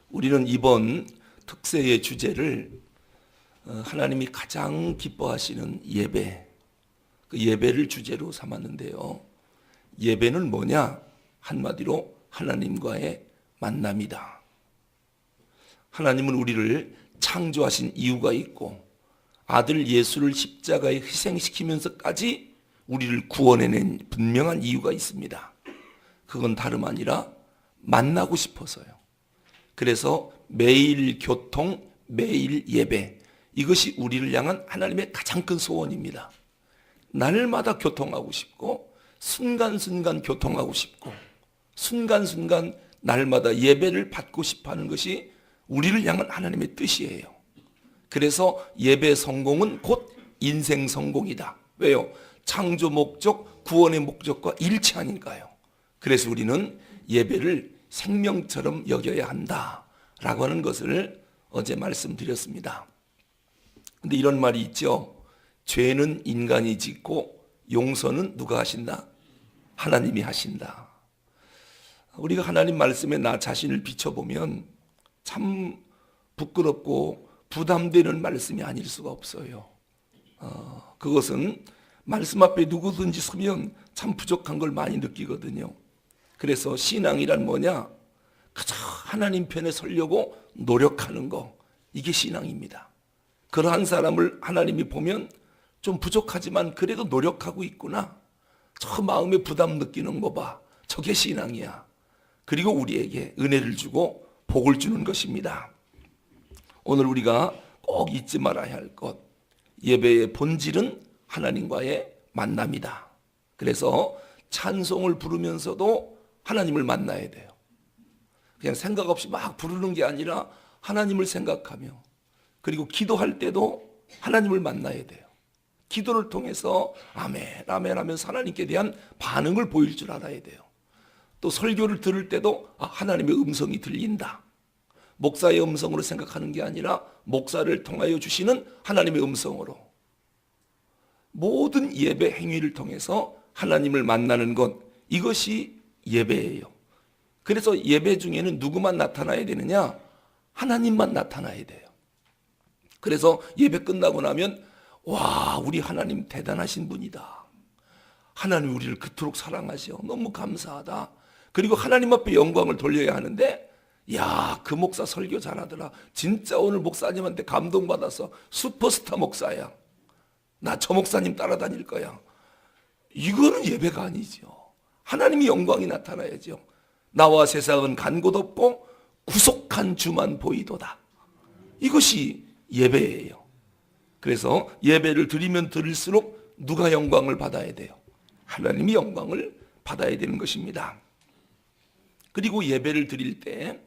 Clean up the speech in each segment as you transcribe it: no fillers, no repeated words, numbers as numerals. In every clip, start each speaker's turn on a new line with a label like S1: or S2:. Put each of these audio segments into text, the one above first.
S1: 우리는 이번 특세의 주제를 하나님이 가장 기뻐하시는 예배, 그 예배를 주제로 삼았는데요. 예배는 뭐냐? 한마디로 하나님과의 만남이다. 하나님은 우리를 창조하신 이유가 있고 아들 예수를 십자가에 희생시키면서까지 우리를 구원해낸 분명한 이유가 있습니다. 그건 다름 아니라 만나고 싶어서요. 그래서 매일 교통, 매일 예배, 이것이 우리를 향한 하나님의 가장 큰 소원입니다. 날마다 교통하고 싶고 순간순간 교통하고 싶고 순간순간 날마다 예배를 받고 싶어하는 것이 우리를 향한 하나님의 뜻이에요. 그래서 예배 성공은 곧 인생 성공이다. 왜요? 창조 목적, 구원의 목적과 일치하니까요. 그래서 우리는 예배를 생명처럼 여겨야 한다라고 하는 것을 어제 말씀드렸습니다. 근데 이런 말이 있죠. 죄는 인간이 짓고 용서는 누가 하신다? 하나님이 하신다. 우리가 하나님 말씀에 나 자신을 비춰보면 참 부끄럽고 부담되는 말씀이 아닐 수가 없어요. 그것은 말씀 앞에 누구든지 서면 참 부족한 걸 많이 느끼거든요. 그래서 신앙이란 뭐냐? 그저 하나님 편에 서려고 노력하는 거, 이게 신앙입니다. 그러한 사람을 하나님이 보면 좀 부족하지만 그래도 노력하고 있구나. 저 마음에 부담 느끼는 거 봐. 저게 신앙이야. 그리고 우리에게 은혜를 주고 복을 주는 것입니다. 오늘 우리가 꼭 잊지 말아야 할 것, 예배의 본질은 하나님과의 만남이다. 그래서 찬송을 부르면서도 하나님을 만나야 돼요. 그냥 생각 없이 막 부르는 게 아니라 하나님을 생각하며, 그리고 기도할 때도 하나님을 만나야 돼요. 기도를 통해서 아멘, 아멘 하면서 하나님께 대한 반응을 보일 줄 알아야 돼요. 또 설교를 들을 때도 하나님의 음성이 들린다. 목사의 음성으로 생각하는 게 아니라 목사를 통하여 주시는 하나님의 음성으로. 모든 예배 행위를 통해서 하나님을 만나는 것, 이것이 예배예요. 그래서 예배 중에는 누구만 나타나야 되느냐? 하나님만 나타나야 돼요. 그래서 예배 끝나고 나면 와, 우리 하나님 대단하신 분이다. 하나님 우리를 그토록 사랑하셔. 너무 감사하다. 그리고 하나님 앞에 영광을 돌려야 하는데, 야, 그 목사 설교 잘하더라. 진짜 오늘 목사님한테 감동받아서 슈퍼스타 목사야. 나 저 목사님 따라다닐 거야. 이거는 예배가 아니죠. 하나님이 영광이 나타나야죠. 나와 세상은 간 곳 없고 구속한 주만 보이도다. 이것이 예배예요. 그래서 예배를 드리면 드릴수록 누가 영광을 받아야 돼요? 하나님이 영광을 받아야 되는 것입니다. 그리고 예배를 드릴 때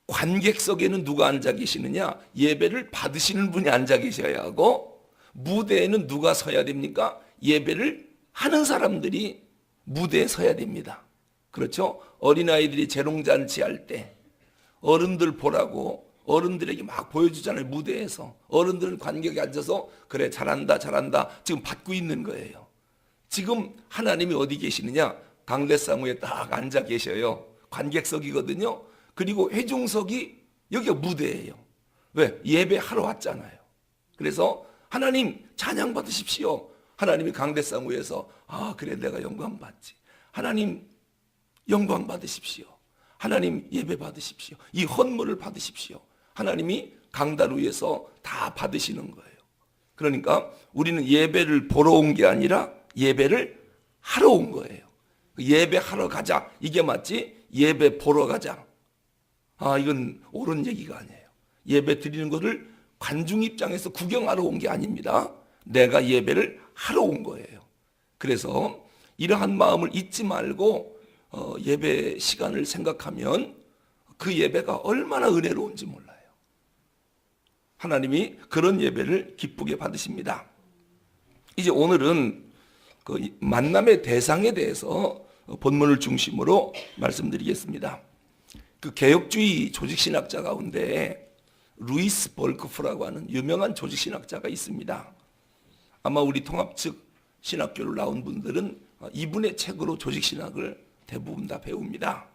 S1: 관객석에는 누가 앉아 계시느냐? 예배를 받으시는 분이 앉아 계셔야 하고, 무대에는 누가 서야 됩니까? 예배를 하는 사람들이 무대에 서야 됩니다. 그렇죠? 어린아이들이 재롱잔치 할 때 어른들 보라고 어른들에게 막 보여주잖아요. 무대에서 어른들은 관객에 앉아서 그래 잘한다 잘한다 지금 받고 있는 거예요. 지금 하나님이 어디 계시느냐? 강대상우에 딱 앉아 계셔요. 관객석이거든요. 그리고 회중석이 여기가 무대예요. 왜? 예배하러 왔잖아요. 그래서 하나님 찬양 받으십시오. 하나님이 강대상우에서 그래 내가 영광 받지. 하나님 영광 받으십시오. 하나님 예배 받으십시오. 이 헌물을 받으십시오. 하나님이 강단 위에서 다 받으시는 거예요. 그러니까 우리는 예배를 보러 온 게 아니라 예배를 하러 온 거예요. 예배하러 가자, 이게 맞지? 예배 보러 가자, 이건 옳은 얘기가 아니에요. 예배 드리는 것을 관중 입장에서 구경하러 온 게 아닙니다. 내가 예배를 하러 온 거예요. 그래서 이러한 마음을 잊지 말고 예배 시간을 생각하면 그 예배가 얼마나 은혜로운지 몰라요. 하나님이 그런 예배를 기쁘게 받으십니다. 이제 오늘은 그 만남의 대상에 대해서 본문을 중심으로 말씀드리겠습니다. 그 개혁주의 조직신학자 가운데 루이스 볼크프라고 하는 유명한 조직신학자가 있습니다. 아마 우리 통합 측 신학교를 나온 분들은 이분의 책으로 조직신학을 대부분 다 배웁니다.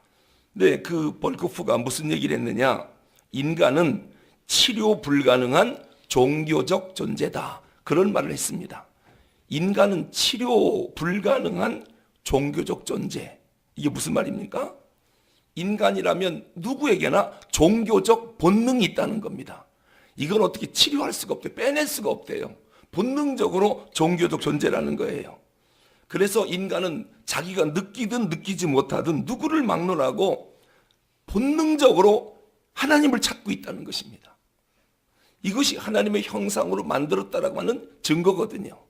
S1: 네, 그 볼코프가 무슨 얘기를 했느냐? 인간은 치료 불가능한 종교적 존재다. 그런 말을 했습니다. 인간은 치료 불가능한 종교적 존재. 이게 무슨 말입니까? 인간이라면 누구에게나 종교적 본능이 있다는 겁니다. 이건 어떻게 치료할 수가 없대요. 빼낼 수가 없대요. 본능적으로 종교적 존재라는 거예요. 그래서 인간은 자기가 느끼든 느끼지 못하든 누구를 막론하고 본능적으로 하나님을 찾고 있다는 것입니다. 이것이 하나님의 형상으로 만들었다라고 하는 증거거든요.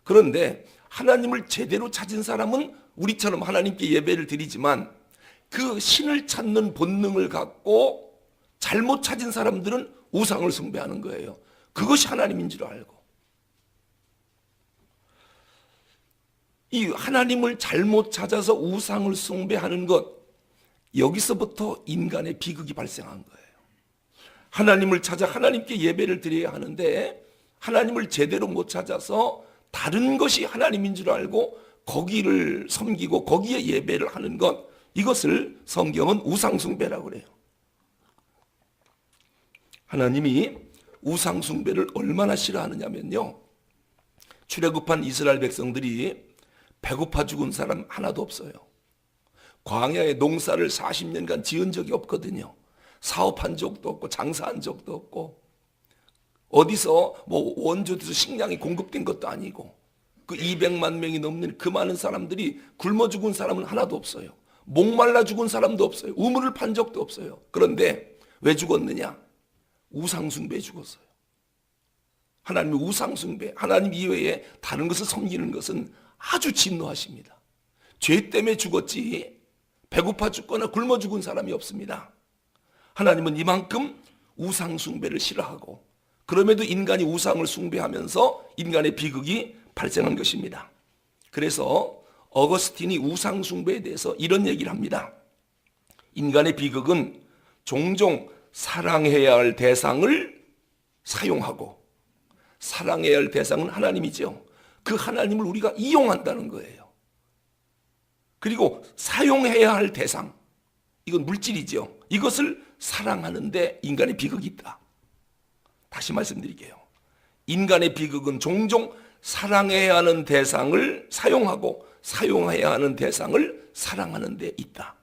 S1: 그런데 하나님을 제대로 찾은 사람은 우리처럼 하나님께 예배를 드리지만 그 신을 찾는 본능을 갖고 잘못 찾은 사람들은 우상을 숭배하는 거예요. 그것이 하나님인 줄 알고. 이 하나님을 잘못 찾아서 우상을 숭배하는 것, 여기서부터 인간의 비극이 발생한 거예요. 하나님을 찾아 하나님께 예배를 드려야 하는데 하나님을 제대로 못 찾아서 다른 것이 하나님인 줄 알고 거기를 섬기고 거기에 예배를 하는 것, 이것을 성경은 우상숭배라고 그래요. 하나님이 우상숭배를 얼마나 싫어하느냐면요, 출애굽한 이스라엘 백성들이 배고파 죽은 사람 하나도 없어요. 광야에 농사를 40년간 지은 적이 없거든요. 사업한 적도 없고 장사한 적도 없고 어디서 뭐 원조에서 식량이 공급된 것도 아니고 그 200만 명이 넘는 그 많은 사람들이 굶어 죽은 사람은 하나도 없어요. 목말라 죽은 사람도 없어요. 우물을 판 적도 없어요. 그런데 왜 죽었느냐? 우상숭배에 죽었어요. 하나님의 우상숭배, 하나님 이외에 다른 것을 섬기는 것은 아주 진노하십니다. 죄 때문에 죽었지 배고파 죽거나 굶어 죽은 사람이 없습니다. 하나님은 이만큼 우상숭배를 싫어하고 그럼에도 인간이 우상을 숭배하면서 인간의 비극이 발생한 것입니다. 그래서 어거스틴이 우상숭배에 대해서 이런 얘기를 합니다. 인간의 비극은 종종 사랑해야 할 대상을 사용하고, 사랑해야 할 대상은 하나님이죠. 그 하나님을 우리가 이용한다는 거예요. 그리고 사용해야 할 대상, 이건 물질이죠. 이것을 사랑하는데 인간의 비극이 있다. 다시 말씀드릴게요. 인간의 비극은 종종 사랑해야 하는 대상을 사용하고 사용해야 하는 대상을 사랑하는 데 있다.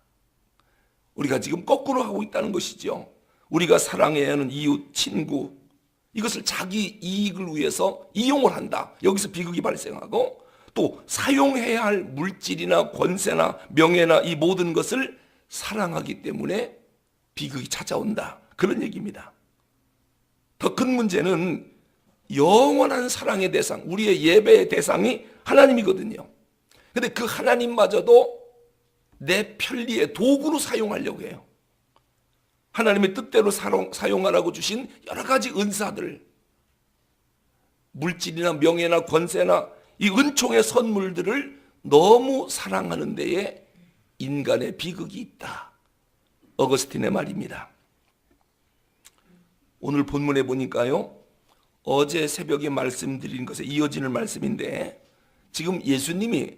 S1: 우리가 지금 거꾸로 하고 있다는 것이죠. 우리가 사랑해야 하는 이웃, 친구, 이것을 자기 이익을 위해서 이용을 한다. 여기서 비극이 발생하고, 또 사용해야 할 물질이나 권세나 명예나 이 모든 것을 사랑하기 때문에 비극이 찾아온다. 그런 얘기입니다. 더 큰 문제는 영원한 사랑의 대상, 우리의 예배의 대상이 하나님이거든요. 근데 그 하나님마저도 내 편리의 도구로 사용하려고 해요. 하나님의 뜻대로 사용하라고 주신 여러 가지 은사들, 물질이나 명예나 권세나 이 은총의 선물들을 너무 사랑하는 데에 인간의 비극이 있다. 어거스틴의 말입니다. 오늘 본문에 보니까요, 어제 새벽에 말씀드린 것에 이어지는 말씀인데 지금 예수님이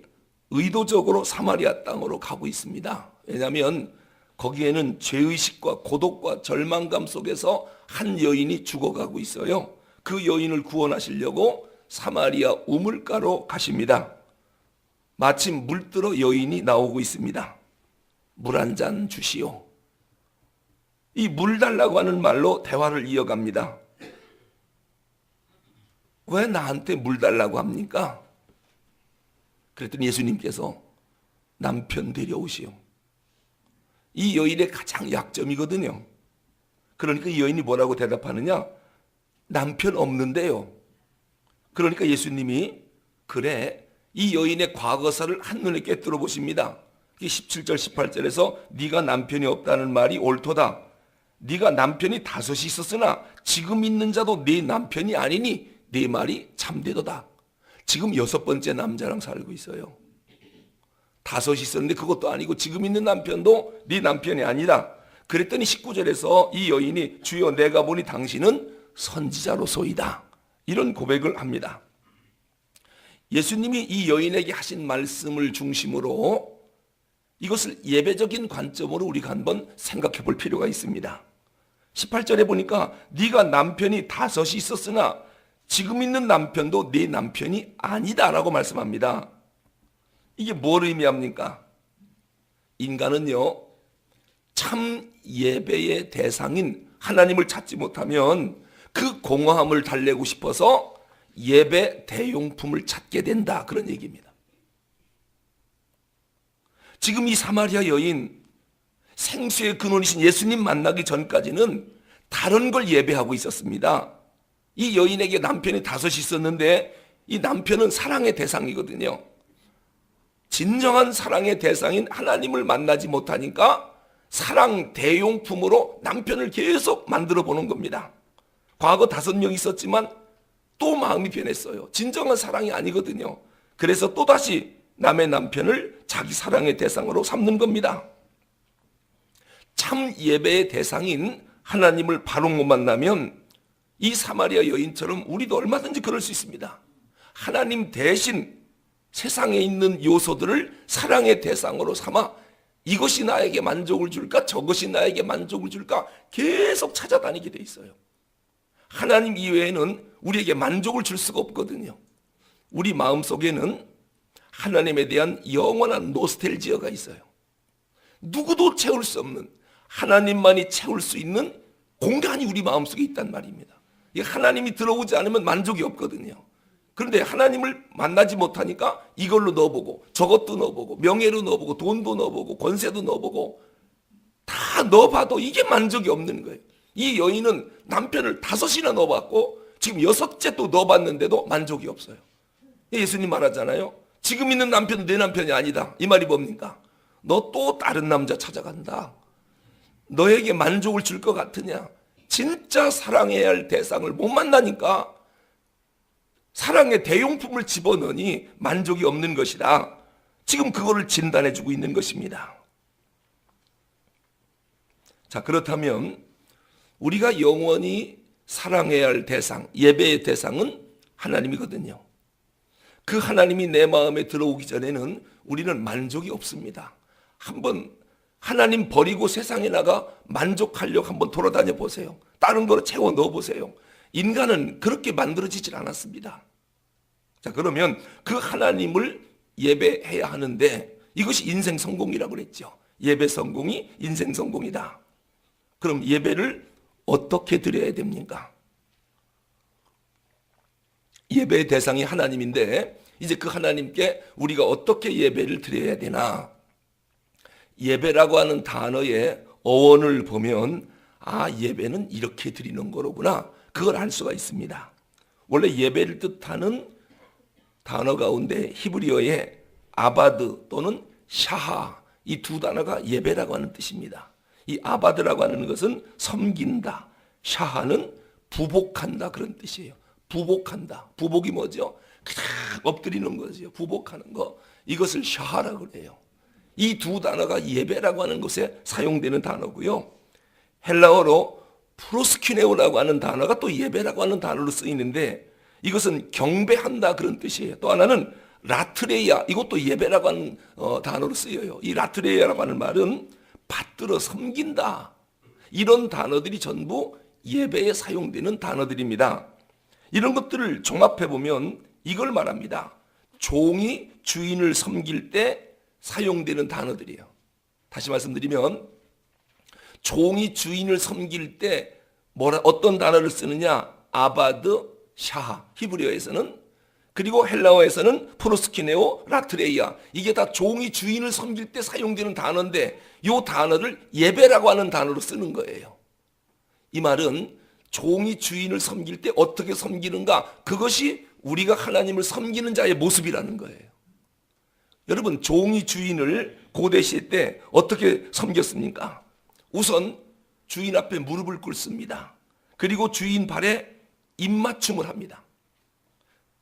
S1: 의도적으로 사마리아 땅으로 가고 있습니다. 왜냐하면 거기에는 죄의식과 고독과 절망감 속에서 한 여인이 죽어가고 있어요. 그 여인을 구원하시려고 사마리아 우물가로 가십니다. 마침 물들어 여인이 나오고 있습니다. 물 한 잔 주시오. 이 물 달라고 하는 말로 대화를 이어갑니다. 왜 나한테 물 달라고 합니까? 그랬더니 예수님께서 남편 데려오시오. 이 여인의 가장 약점이거든요. 그러니까 이 여인이 뭐라고 대답하느냐? 남편 없는데요. 그러니까 예수님이 그래, 이 여인의 과거사를 한눈에 꿰뚫어 보십니다. 17절 18절에서 네가 남편이 없다는 말이 옳도다. 네가 남편이 5이 있었으나 지금 있는 자도 네 남편이 아니니 네 말이 참되도다. 지금 6번째 남자랑 살고 있어요. 5이 있었는데 그것도 아니고 지금 있는 남편도 네 남편이 아니다. 그랬더니 19절에서 이 여인이 주여 내가 보니 당신은 선지자로소이다. 이런 고백을 합니다. 예수님이 이 여인에게 하신 말씀을 중심으로 이것을 예배적인 관점으로 우리가 한번 생각해 볼 필요가 있습니다. 18절에 보니까 네가 남편이 5이 있었으나 지금 있는 남편도 네 남편이 아니다라고 말씀합니다. 이게 뭘 의미합니까? 인간은요, 참 예배의 대상인 하나님을 찾지 못하면 그 공허함을 달래고 싶어서 예배 대용품을 찾게 된다, 그런 얘기입니다. 지금 이 사마리아 여인, 생수의 근원이신 예수님 만나기 전까지는 다른 걸 예배하고 있었습니다. 이 여인에게 남편이 5이 있었는데 이 남편은 사랑의 대상이거든요. 진정한 사랑의 대상인 하나님을 만나지 못하니까 사랑 대용품으로 남편을 계속 만들어 보는 겁니다. 과거 5명 있었지만 또 마음이 변했어요. 진정한 사랑이 아니거든요. 그래서 또다시 남의 남편을 자기 사랑의 대상으로 삼는 겁니다. 참 예배의 대상인 하나님을 바로 못 만나면 이 사마리아 여인처럼 우리도 얼마든지 그럴 수 있습니다. 하나님 대신 세상에 있는 요소들을 사랑의 대상으로 삼아 이것이 나에게 만족을 줄까, 저것이 나에게 만족을 줄까 계속 찾아다니게 돼 있어요. 하나님 이외에는 우리에게 만족을 줄 수가 없거든요. 우리 마음속에는 하나님에 대한 영원한 노스텔지어가 있어요. 누구도 채울 수 없는, 하나님만이 채울 수 있는 공간이 우리 마음속에 있단 말입니다. 하나님이 들어오지 않으면 만족이 없거든요. 그런데 하나님을 만나지 못하니까 이걸로 넣어보고 저것도 넣어보고 명예로 넣어보고 돈도 넣어보고 권세도 넣어보고 다 넣어봐도 이게 만족이 없는 거예요. 이 여인은 남편을 5이나 넣어봤고 지금 6째 또 넣어봤는데도 만족이 없어요. 예수님 말하잖아요. 지금 있는 남편은 내 남편이 아니다. 이 말이 뭡니까? 너 또 다른 남자 찾아간다. 너에게 만족을 줄 것 같으냐? 진짜 사랑해야 할 대상을 못 만나니까 사랑의 대용품을 집어넣으니 만족이 없는 것이다. 지금 그거를 진단해주고 있는 것입니다. 자, 그렇다면 우리가 영원히 사랑해야 할 대상, 예배의 대상은 하나님이거든요. 그 하나님이 내 마음에 들어오기 전에는 우리는 만족이 없습니다. 한번 하나님 버리고 세상에 나가 만족하려고 한번 돌아다녀 보세요. 다른 거로 채워 넣어 보세요. 인간은 그렇게 만들어지질 않았습니다. 자, 그러면 그 하나님을 예배해야 하는데 이것이 인생 성공이라고 그랬죠. 예배 성공이 인생 성공이다. 그럼 예배를 어떻게 드려야 됩니까? 예배의 대상이 하나님인데 이제 그 하나님께 우리가 어떻게 예배를 드려야 되나? 예배라고 하는 단어의 어원을 보면 예배는 이렇게 드리는 거로구나. 그걸 알 수가 있습니다. 원래 예배를 뜻하는 단어 가운데 히브리어의 아바드 또는 샤하, 이 두 단어가 예배라고 하는 뜻입니다. 이 아바드라고 하는 것은 섬긴다, 샤하는 부복한다, 그런 뜻이에요. 부복한다. 부복이 뭐죠? 그냥 엎드리는 거죠. 부복하는 거. 이것을 샤하라고 그래요. 이 두 단어가 예배라고 하는 것에 사용되는 단어고요. 헬라어로 프로스키네오라고 하는 단어가 또 예배라고 하는 단어로 쓰이는데 이것은 경배한다, 그런 뜻이에요. 또 하나는 라트레이아, 이것도 예배라고 하는 단어로 쓰여요. 이 라트레이아라고 하는 말은 받들어 섬긴다. 이런 단어들이 전부 예배에 사용되는 단어들입니다. 이런 것들을 종합해보면 이걸 말합니다. 종이 주인을 섬길 때 사용되는 단어들이에요. 다시 말씀드리면 종이 주인을 섬길 때 어떤 단어를 쓰느냐? 아바드, 샤하, 히브리어에서는, 그리고 헬라어에서는 프로스키네오, 라트레이아, 이게 다 종이 주인을 섬길 때 사용되는 단어인데 이 단어를 예배라고 하는 단어로 쓰는 거예요. 이 말은 종이 주인을 섬길 때 어떻게 섬기는가, 그것이 우리가 하나님을 섬기는 자의 모습이라는 거예요. 여러분, 종이 주인을 고대시대 때 어떻게 섬겼습니까? 우선 주인 앞에 무릎을 꿇습니다. 그리고 주인 발에 입맞춤을 합니다.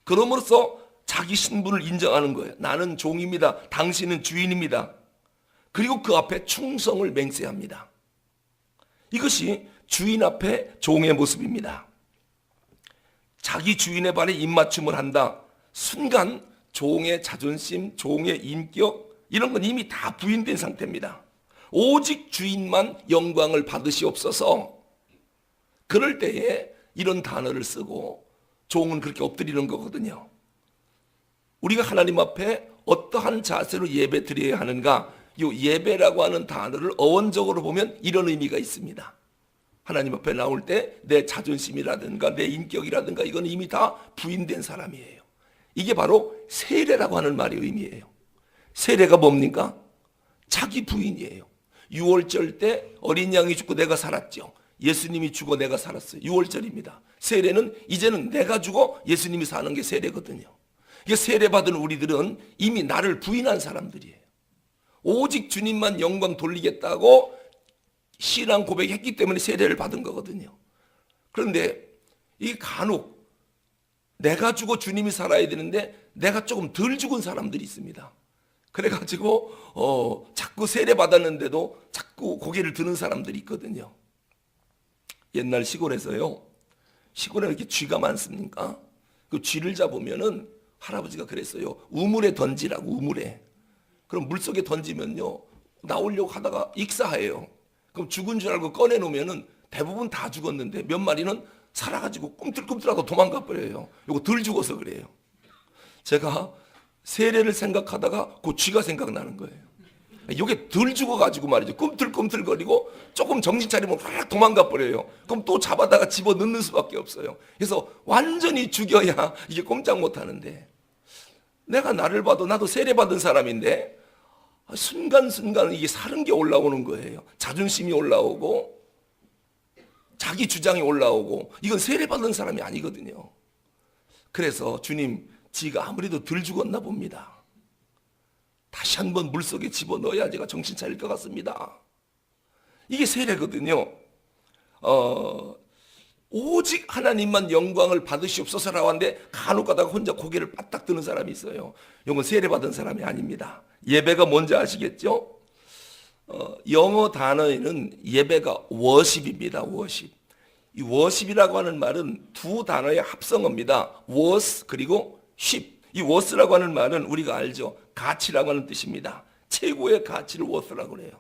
S1: 그럼으로써 자기 신분을 인정하는 거예요. 나는 종입니다. 당신은 주인입니다. 그리고 그 앞에 충성을 맹세합니다. 이것이 주인 앞에 종의 모습입니다. 자기 주인의 발에 입맞춤을 한다. 순간 종의 자존심, 종의 인격, 이런 건 이미 다 부인된 상태입니다. 오직 주인만 영광을 받으시옵소서. 그럴 때에 이런 단어를 쓰고 종은 그렇게 엎드리는 거거든요. 우리가 하나님 앞에 어떠한 자세로 예배 드려야 하는가? 이 예배라고 하는 단어를 어원적으로 보면 이런 의미가 있습니다. 하나님 앞에 나올 때 내 자존심이라든가 내 인격이라든가 이건 이미 다 부인된 사람이에요. 이게 바로 세례라고 하는 말의 의미예요. 세례가 뭡니까? 자기 부인이에요. 유월절 때 어린 양이 죽고 내가 살았죠. 예수님이 죽어 내가 살았어요. 유월절입니다. 세례는 이제는 내가 죽어 예수님이 사는 게 세례거든요. 이게 세례받은 우리들은 이미 나를 부인한 사람들이에요. 오직 주님만 영광 돌리겠다고 신앙 고백했기 때문에 세례를 받은 거거든요. 그런데 이 간혹 내가 죽어 주님이 살아야 되는데 내가 조금 덜 죽은 사람들이 있습니다. 그래가지고 자꾸 세례 받았는데도 자꾸 고개를 드는 사람들이 있거든요. 옛날 시골에서요. 시골에 이렇게 쥐가 많습니까? 그 쥐를 잡으면은 할아버지가 그랬어요. 우물에 던지라고, 우물에. 그럼 물속에 던지면요. 나오려고 하다가 익사해요. 그럼 죽은 줄 알고 꺼내놓으면은 대부분 다 죽었는데 몇 마리는 살아가지고 꿈틀꿈틀하고 도망가 버려요. 이거 덜 죽어서 그래요. 제가 세례를 생각하다가 그 쥐가 생각나는 거예요. 이게 덜 죽어가지고 말이죠. 꿈틀꿈틀거리고 조금 정신 차리면 확 도망가 버려요. 그럼 또 잡아다가 집어 넣는 수밖에 없어요. 그래서 완전히 죽여야 이게 꼼짝 못 하는데, 내가 나를 봐도 나도 세례받은 사람인데 순간순간 이게 사는 게 올라오는 거예요. 자존심이 올라오고 자기 주장이 올라오고, 이건 세례받은 사람이 아니거든요. 그래서 주님, 지가 아무래도 덜 죽었나 봅니다. 다시 한번 물속에 집어넣어야 제가 정신 차릴 것 같습니다. 이게 세례거든요. 오직 하나님만 영광을 받으시옵소서라고 하는데 간혹 가다가 혼자 고개를 빠딱 드는 사람이 있어요. 이건 세례받은 사람이 아닙니다. 예배가 뭔지 아시겠죠? 영어 단어에는 예배가 워십입니다. 워십. 이 워십이라고 하는 말은 두 단어의 합성어입니다. was 그리고 ship. 이 was라고 하는 말은 우리가 알죠. 가치라고 하는 뜻입니다. 최고의 가치를 was라고 그래요.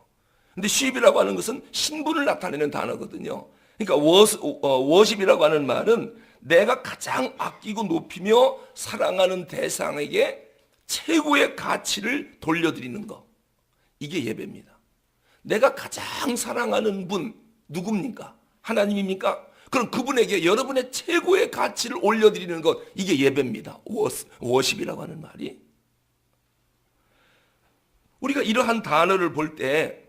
S1: 근데 ship이라고 하는 것은 신분을 나타내는 단어거든요. 그러니까 worship이라고 하는 말은 내가 가장 아끼고 높이며 사랑하는 대상에게 최고의 가치를 돌려드리는 것. 이게 예배입니다. 내가 가장 사랑하는 분 누굽니까? 하나님입니까? 그럼 그분에게 여러분의 최고의 가치를 올려드리는 것, 이게 예배입니다. 워십이라고 하는 말이. 우리가 이러한 단어를 볼 때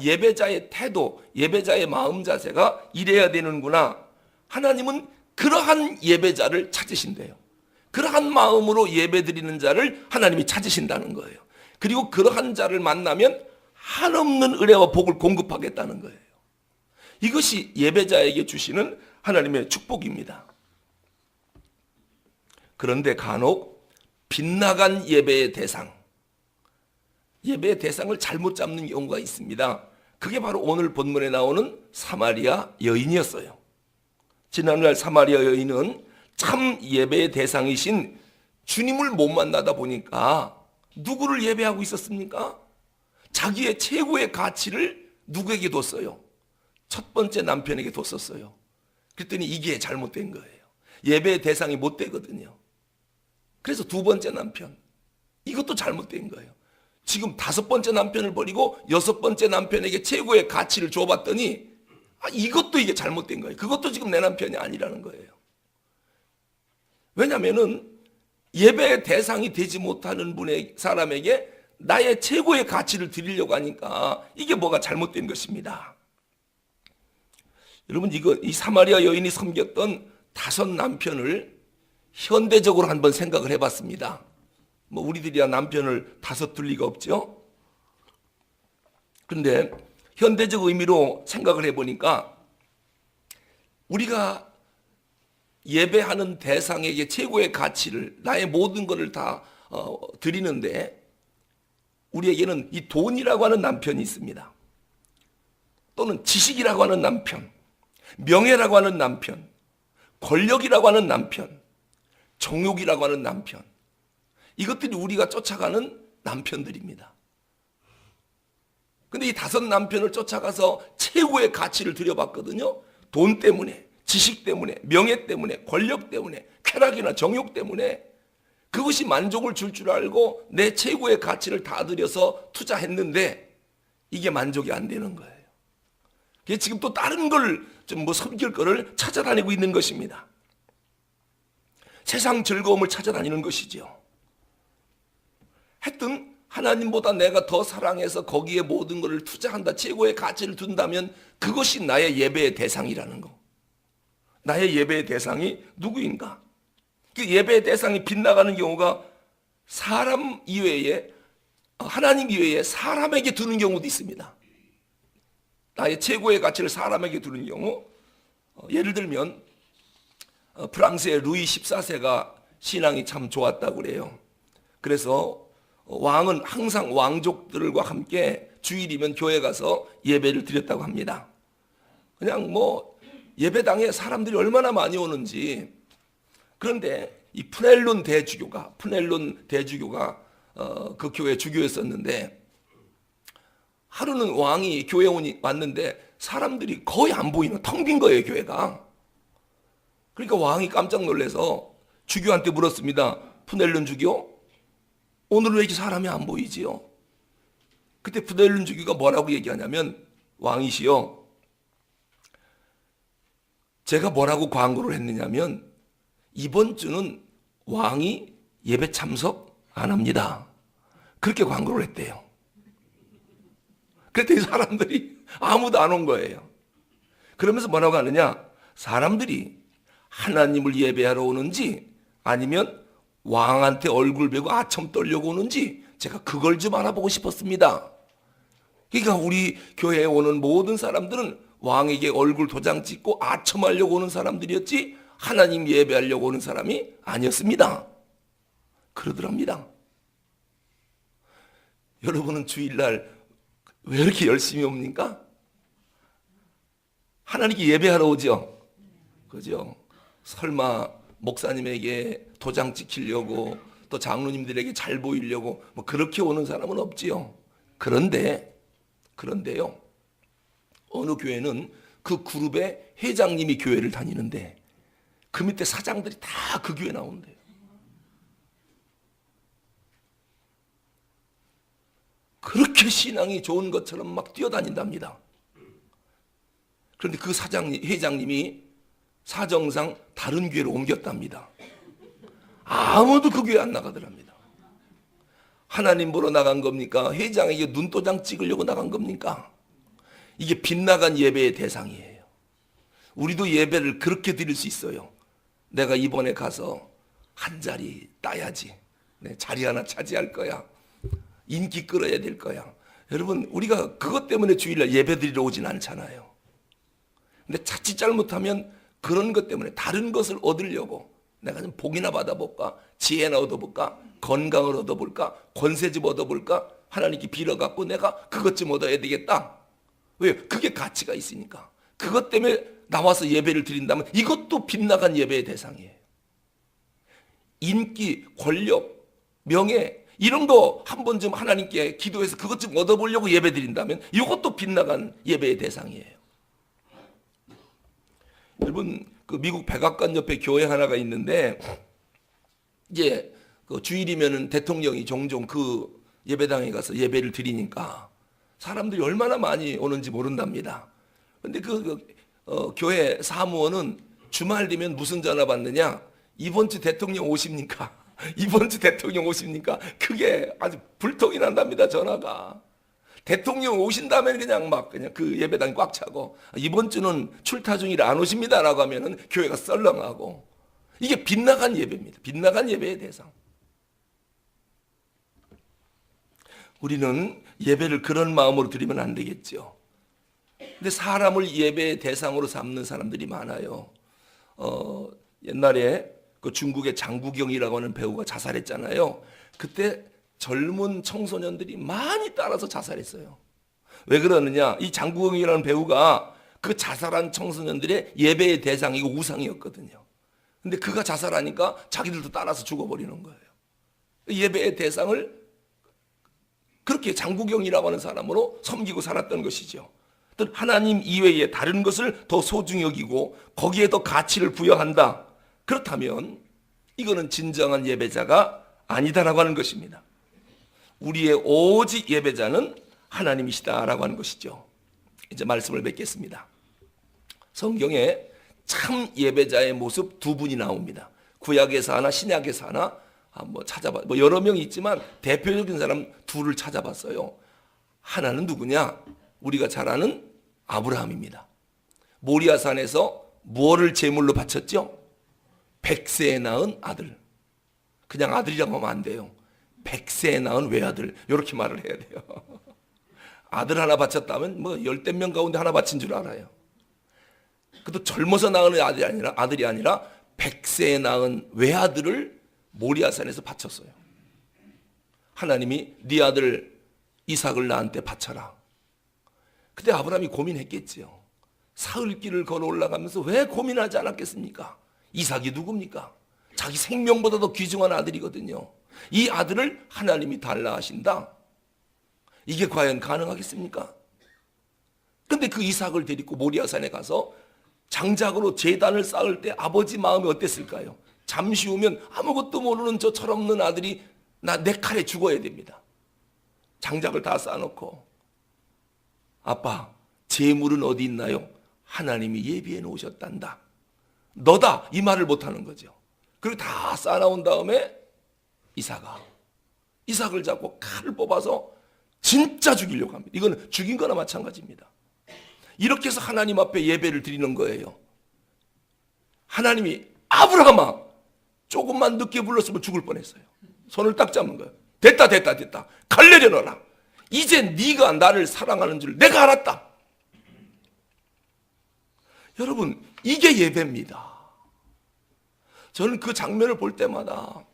S1: 예배자의 태도, 예배자의 마음 자세가 이래야 되는구나. 하나님은 그러한 예배자를 찾으신대요. 그러한 마음으로 예배드리는 자를 하나님이 찾으신다는 거예요. 그리고 그러한 자를 만나면 한없는 은혜와 복을 공급하겠다는 거예요. 이것이 예배자에게 주시는 하나님의 축복입니다. 그런데 간혹 빗나간 예배의 대상, 예배의 대상을 잘못 잡는 경우가 있습니다. 그게 바로 오늘 본문에 나오는 사마리아 여인이었어요. 지난날 사마리아 여인은 참 예배의 대상이신 주님을 못 만나다 보니까 누구를 예배하고 있었습니까? 자기의 최고의 가치를 누구에게 뒀어요? 첫 번째 남편에게 뒀었어요. 그랬더니 이게 잘못된 거예요. 예배의 대상이 못 되거든요. 그래서 두 번째 남편, 이것도 잘못된 거예요. 지금 다섯 번째 남편을 버리고 여섯 번째 남편에게 최고의 가치를 줘봤더니 이것도 이게 잘못된 거예요. 그것도 지금 내 남편이 아니라는 거예요. 왜냐하면은 예배의 대상이 되지 못하는 분의 사람에게 나의 최고의 가치를 드리려고 하니까 이게 뭐가 잘못된 것입니다. 여러분, 이 사마리아 여인이 섬겼던 다섯 남편을 현대적으로 한번 생각을 해봤습니다. 뭐 우리들이야 남편을 다섯 둘 리가 없죠. 그런데 현대적 의미로 생각을 해보니까 우리가 예배하는 대상에게 최고의 가치를, 나의 모든 것을 다 드리는데 우리에게는 이 돈이라고 하는 남편이 있습니다. 또는 지식이라고 하는 남편, 명예라고 하는 남편, 권력이라고 하는 남편, 정욕이라고 하는 남편, 이것들이 우리가 쫓아가는 남편들입니다. 근데 이 5 남편을 쫓아가서 최고의 가치를 들여봤거든요. 돈 때문에, 지식 때문에, 명예 때문에, 권력 때문에, 쾌락이나 정욕 때문에 그것이 만족을 줄 줄 알고 내 최고의 가치를 다 들여서 투자했는데 이게 만족이 안 되는 거예요. 그래서 지금 또 다른 걸 좀 섬길 거를 찾아다니고 있는 것입니다. 세상 즐거움을 찾아다니는 것이죠. 하여튼 하나님보다 내가 더 사랑해서 거기에 모든 것을 투자한다, 최고의 가치를 둔다면 그것이 나의 예배의 대상이라는 거. 나의 예배의 대상이 누구인가? 그 예배의 대상이 빗나가는 경우가 사람 이외에, 하나님 이외에 사람에게 두는 경우도 있습니다. 나의 최고의 가치를 사람에게 두는 경우, 예를 들면 프랑스의 루이 14세가 신앙이 참 좋았다고 그래요. 그래서 왕은 항상 왕족들과 함께 주일이면 교회 가서 예배를 드렸다고 합니다. 그냥 뭐 예배당에 사람들이 얼마나 많이 오는지. 그런데 이 푸넬론 대주교가 그 교회 주교였었는데 하루는 왕이 교회에 왔는데 사람들이 거의 안 보이는, 텅 빈 거예요, 교회가. 그러니까 왕이 깜짝 놀라서 주교한테 물었습니다. 푸넬론 주교, 오늘은 왜 이렇게 사람이 안 보이지요? 그때 푸넬론 주교가 뭐라고 얘기하냐면, 왕이시여, 제가 뭐라고 광고를 했느냐면 이번 주는 왕이 예배 참석 안 합니다. 그렇게 광고를 했대요. 그랬더니 사람들이 아무도 안 온 거예요. 그러면서 뭐라고 하느냐, 사람들이 하나님을 예배하러 오는지 아니면 왕한테 얼굴 베고 아첨 떨려고 오는지 제가 그걸 좀 알아보고 싶었습니다. 그러니까 우리 교회에 오는 모든 사람들은 왕에게 얼굴 도장 찍고 아첨하려고 오는 사람들이었지 하나님 예배하려고 오는 사람이 아니었습니다. 그러더랍니다. 여러분은 주일날 왜 이렇게 열심히 옵니까? 하나님께 예배하러 오죠. 그죠? 설마 목사님에게 도장 찍히려고 또 장로님들에게 잘 보이려고 뭐 그렇게 오는 사람은 없지요. 그런데요, 어느 교회는 그 그룹의 회장님이 교회를 다니는데 그 밑에 사장들이 다 그 교회 나온대요. 그렇게 신앙이 좋은 것처럼 막 뛰어다닌답니다. 그런데 그 회장님이 사정상 다른 교회로 옮겼답니다. 아무도 그 교회 안 나가더랍니다. 하나님 보러 나간 겁니까? 회장에게 눈도장 찍으려고 나간 겁니까? 이게 빗나간 예배의 대상이에요. 우리도 예배를 그렇게 드릴 수 있어요. 내가 이번에 가서 한 자리 따야지. 내 자리 하나 차지할 거야. 인기 끌어야 될 거야. 여러분, 우리가 그것 때문에 주일날 예배 드리러 오진 않잖아요. 근데 자칫 잘못하면 그런 것 때문에 다른 것을 얻으려고 내가 좀 복이나 받아볼까? 지혜나 얻어볼까? 건강을 얻어볼까? 권세 좀 얻어볼까? 하나님께 빌어갖고 내가 그것 좀 얻어야 되겠다. 왜요? 그게 가치가 있으니까. 그것 때문에 나와서 예배를 드린다면 이것도 빗나간 예배의 대상이에요. 인기, 권력, 명예 이런 거 한 번 좀 하나님께 기도해서 그것 좀 얻어보려고 예배 드린다면 이것도 빗나간 예배의 대상이에요. 여러분, 그 미국 백악관 옆에 교회 하나가 있는데 이제 그 주일이면은 대통령이 종종 그 예배당에 가서 예배를 드리니까 사람들이 얼마나 많이 오는지 모른답니다. 근데 교회 사무원은 주말 되면 무슨 전화 받느냐? 이번 주 대통령 오십니까? 이번 주 대통령 오십니까? 그게 아주 불통이 난답니다, 전화가. 대통령 오신다면 그냥 그 예배당이 꽉 차고, 이번 주는 출타 중이라 안 오십니다라고 하면은 교회가 썰렁하고. 이게 빗나간 예배입니다. 빗나간 예배의 대상. 우리는 예배를 그런 마음으로 드리면 안 되겠죠. 근데 사람을 예배의 대상으로 삼는 사람들이 많아요. 옛날에 그 중국의 장국영이라고 하는 배우가 자살했잖아요. 그때 젊은 청소년들이 많이 따라서 자살했어요. 왜 그러느냐? 이 장국영이라는 배우가 그 자살한 청소년들의 예배의 대상이고 우상이었거든요. 근데 그가 자살하니까 자기들도 따라서 죽어버리는 거예요. 예배의 대상을 그렇게 장구경이라고 하는 사람으로 섬기고 살았던 것이죠. 하나님 이외에 다른 것을 더 소중히 여기고 거기에 더 가치를 부여한다. 그렇다면 이거는 진정한 예배자가 아니다라고 하는 것입니다. 우리의 오직 예배자는 하나님이시다라고 하는 것이죠. 이제 말씀을 맺겠습니다. 성경에 참 예배자의 모습 두 분이 나옵니다. 구약에서 하나 신약에서 하나 찾아봐. 여러 명이 있지만 대표적인 사람 둘을 찾아봤어요. 하나는 누구냐? 우리가 잘 아는 아브라함입니다. 모리아산에서 무엇을 제물로 바쳤죠? 100세에 낳은 아들. 그냥 아들이라고 하면 안 돼요. 100세에 낳은 외아들. 이렇게 말을 해야 돼요. 아들 하나 바쳤다면 열댓 명 가운데 하나 바친 줄 알아요. 그것도 젊어서 낳은 아들이 아니라 100세에 낳은 외아들을 모리아산에서 바쳤어요. 하나님이 네 아들 이삭을 나한테 바쳐라. 그때 아브라함이 고민했겠지요. 사흘길을 걸어 올라가면서 왜 고민하지 않았겠습니까? 이삭이 누굽니까? 자기 생명보다 더 귀중한 아들이거든요. 이 아들을 하나님이 달라 하신다. 이게 과연 가능하겠습니까? 근데 그 이삭을 데리고 모리아산에 가서 장작으로 제단을 쌓을 때 아버지 마음이 어땠을까요? 잠시 후면 아무것도 모르는 저 철없는 아들이 내 칼에 죽어야 됩니다. 장작을 다 쌓아놓고 아빠, 재물은 어디 있나요? 하나님이 예비해 놓으셨단다. 너다 이 말을 못하는 거죠. 그리고 다 쌓아놓은 다음에 이삭을 잡고 칼을 뽑아서 진짜 죽이려고 합니다. 이거는 죽인 거나 마찬가지입니다. 이렇게 해서 하나님 앞에 예배를 드리는 거예요. 하나님이 아브라함아 조금만 늦게 불렀으면 죽을 뻔했어요. 손을 딱 잡는 거예요. 됐다. 칼 내려놔라. 이제 네가 나를 사랑하는 줄 내가 알았다. 여러분, 이게 예배입니다. 저는 그 장면을 볼 때마다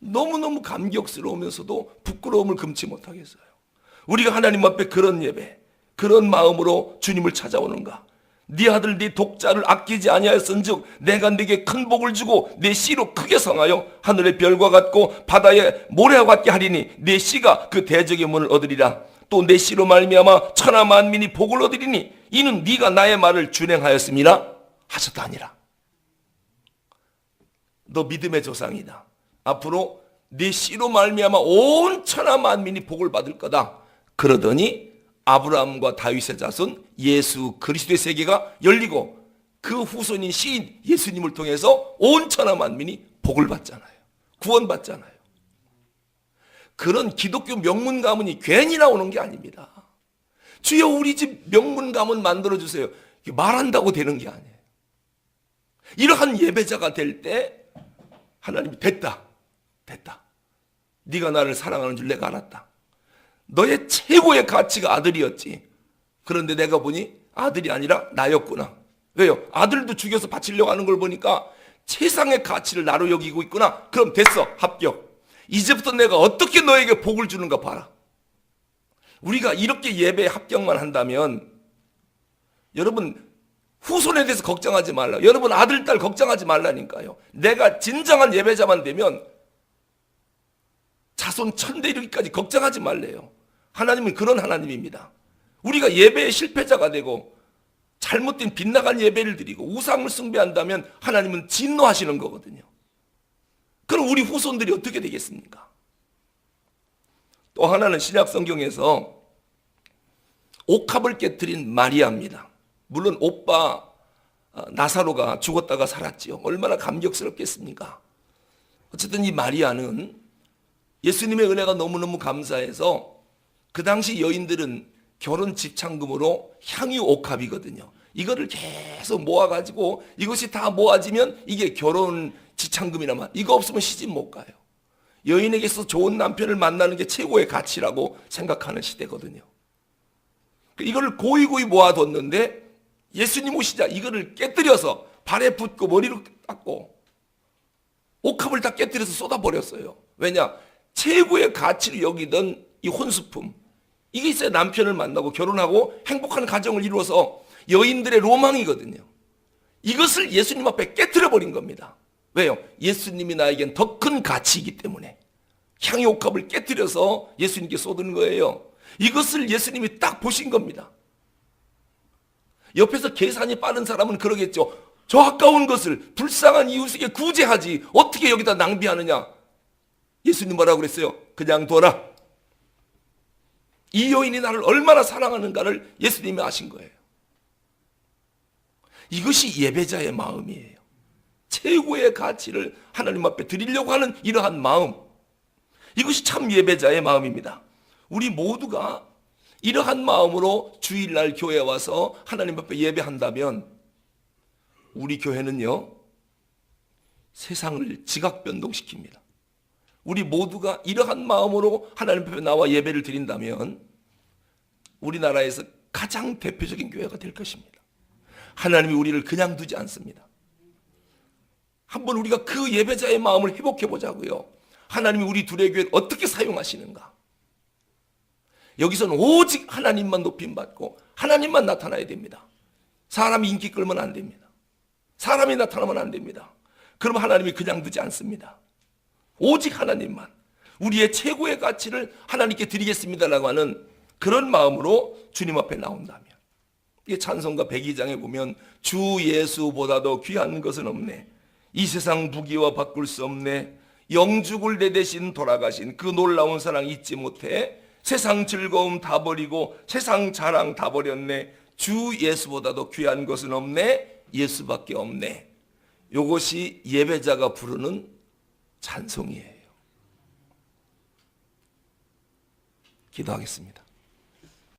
S1: 너무너무 감격스러우면서도 부끄러움을 금치 못하겠어요. 우리가 하나님 앞에 그런 예배, 그런 마음으로 주님을 찾아오는가? 네 아들 네 독자를 아끼지 아니하였은즉 내가 네게 큰 복을 주고 네 씨로 크게 성하여 하늘의 별과 같고 바다의 모래와 같게 하리니 네 씨가 그 대적의 문을 얻으리라. 또 내 씨로 말미암아 천하 만민이 복을 얻으리니 이는 네가 나의 말을 준행하였음이라 하셨다니라. 너 믿음의 조상이다. 앞으로 네 씨로 말미암아 온 천하 만민이 복을 받을 거다. 그러더니 아브라함과 다윗의 자손 예수 그리스도의 세계가 열리고 그 후손인 시인 예수님을 통해서 온 천하 만민이 복을 받잖아요. 구원받잖아요. 그런 기독교 명문 가문이 괜히 나오는 게 아닙니다. 주여 우리 집 명문 가문 만들어주세요. 말한다고 되는 게 아니에요. 이러한 예배자가 될 때 하나님이 됐다. 네가 나를 사랑하는 줄 내가 알았다. 너의 최고의 가치가 아들이었지. 그런데 내가 보니 아들이 아니라 나였구나. 왜요? 아들도 죽여서 바치려고 하는 걸 보니까 세상의 가치를 나로 여기고 있구나. 그럼 됐어. 합격. 이제부터 내가 어떻게 너에게 복을 주는가 봐라. 우리가 이렇게 예배에 합격만 한다면 여러분 후손에 대해서 걱정하지 말라. 여러분 아들, 딸 걱정하지 말라니까요. 내가 진정한 예배자만 되면 자손 천대 이르기까지 걱정하지 말래요. 하나님은 그런 하나님입니다. 우리가 예배의 실패자가 되고 잘못된 빗나간 예배를 드리고 우상을 숭배한다면 하나님은 진노하시는 거거든요. 그럼 우리 후손들이 어떻게 되겠습니까? 또 하나는 신약 성경에서 옥합을 깨뜨린 마리아입니다. 물론 오빠 나사로가 죽었다가 살았지요. 얼마나 감격스럽겠습니까? 어쨌든 이 마리아는 예수님의 은혜가 너무너무 감사해서 그 당시 여인들은 결혼 집창금으로 향유 옥합이거든요. 이거를 계속 모아가지고 이것이 다 모아지면 이게 결혼 지창금이나마 이거 없으면 시집 못 가요. 여인에게서 좋은 남편을 만나는 게 최고의 가치라고 생각하는 시대거든요. 이걸 고이고이 모아뒀는데 예수님 오시자 이거를 깨뜨려서 발에 붓고 머리로 닦고 옥합을 다 깨뜨려서 쏟아버렸어요. 왜냐? 최고의 가치를 여기던 이 혼수품, 이게 있어야 남편을 만나고 결혼하고 행복한 가정을 이루어서 여인들의 로망이거든요. 이것을 예수님 앞에 깨뜨려버린 겁니다. 왜요? 예수님이 나에겐 더 큰 가치이기 때문에. 향유옥합을 깨뜨려서 예수님께 쏟은 거예요. 이것을 예수님이 딱 보신 겁니다. 옆에서 계산이 빠른 사람은 그러겠죠. 저 아까운 것을 불쌍한 이웃에게 구제하지 어떻게 여기다 낭비하느냐. 예수님 뭐라고 그랬어요? 그냥 둬라. 이 여인이 나를 얼마나 사랑하는가를 예수님이 아신 거예요. 이것이 예배자의 마음이에요. 최고의 가치를 하나님 앞에 드리려고 하는 이러한 마음, 이것이 참 예배자의 마음입니다. 우리 모두가 이러한 마음으로 주일날 교회에 와서 하나님 앞에 예배한다면 우리 교회는요, 세상을 지각변동시킵니다. 우리 모두가 이러한 마음으로 하나님 앞에 나와 예배를 드린다면 우리나라에서 가장 대표적인 교회가 될 것입니다. 하나님이 우리를 그냥 두지 않습니다. 한번 우리가 그 예배자의 마음을 회복해 보자고요. 하나님이 우리 둘의 교회를 어떻게 사용하시는가. 여기서는 오직 하나님만 높임받고 하나님만 나타나야 됩니다. 사람이 인기 끌면 안 됩니다. 사람이 나타나면 안 됩니다. 그럼 하나님이 그냥 두지 않습니다. 오직 하나님만, 우리의 최고의 가치를 하나님께 드리겠습니다라고 하는 그런 마음으로 주님 앞에 나온다면, 이게 찬송가 102장에 보면 주 예수보다도 귀한 것은 없네, 이 세상 부귀와 바꿀 수 없네, 영죽을 내 대신 돌아가신 그 놀라운 사랑 잊지 못해, 세상 즐거움 다 버리고 세상 자랑 다 버렸네, 주 예수보다도 귀한 것은 없네, 예수밖에 없네. 이것이 예배자가 부르는 찬송이에요. 기도하겠습니다.